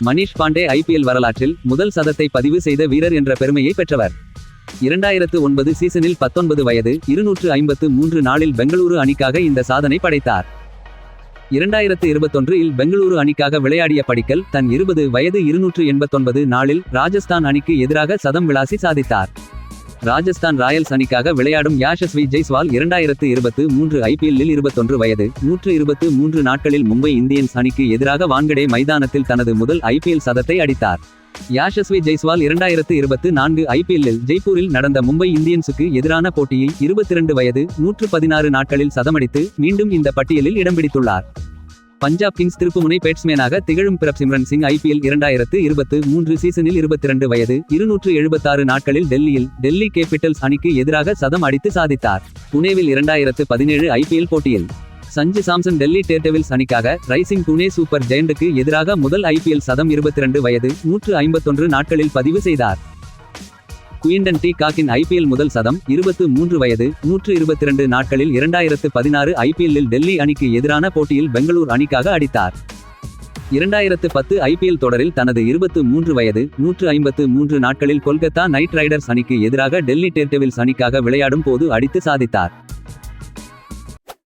Manish Pandey IPL வரலாற்றில் முதல் சதத்தை பதிவு செய்த வீரர் என்ற பெருமையை பெற்றவர். 2009 சீசனில் 19 வயது 253 நாளில் பெங்களூரு அணிக்காக இந்த சாதனை படைத்தார். 2021 இல் பெங்களூரு அணிக்காக விளையாடிய படிக்கல் தன் 20 வயது 289 நாளில் ராஜஸ்தான் அணிக்கு எதிராக சதம் விளாசி சாதித்தார். ராஜஸ்தான் ராயல்ஸ் அணிக்காக விளையாடும் யாஷஸ்வி ஜெய்ஸ்வால் 2023 ஐபிஎல்லில் 21 வயது 123 நாட்களில் மும்பை இந்தியன்ஸ் அணிக்கு எதிராக வான்கடே மைதானத்தில் தனது முதல் ஐபிஎல் சதத்தை அடித்தார். யாஷஸ்வி ஜெய்ஸ்வால் 2024 ஐபிஎல்லில் ஜெய்ப்பூரில் நடந்த மும்பை இந்தியன்ஸுக்கு எதிரான போட்டியில் 22 வயது 116 நாட்களில் சதமடித்து மீண்டும் இந்த பட்டியலில் இடம் பிடித்துள்ளார். பஞ்சாப் கிங்ஸ் திருப்புமுனை பேட்ஸ்மேனாக திகழும் பிரப்சிம்ரன் சிங் ஐபிஎல் 2023 சீசனில் 22 வயது 276 நாட்களில் டெல்லி கேபிட்டல்ஸ் அணிக்கு எதிராக சதம் அடித்து சாதித்தார். புனேவில் 2017 ஐபிஎல் போட்டியில் சஞ்சு சாம்சன் டெல்லி டேர்டெவில்ஸ் அணிக்காக ரைசிங் புனே சூப்பர் ஜெயண்ட்டுக்கு எதிராக முதல் ஐபிஎல் சதம் 22 வயது 151 நாட்களில் பதிவு செய்தார். குயின்டன் டி காக்கின் ஐபிஎல் முதல் சதம் 23 வயது 122 நாட்களில் 2016 ஐபிஎல்லில் டெல்லி அணிக்கு எதிரான போட்டியில் பெங்களூர் அணிக்காக அடித்தார். 2010 ஐபிஎல் தொடரில் தனது 23 வயது 153 நாட்களில் கொல்கத்தா நைட் ரைடர்ஸ் அணிக்கு எதிராக டெல்லி டேர்டெவில்ஸ் அணிக்காக விளையாடும் போது அடித்து சாதித்தார்.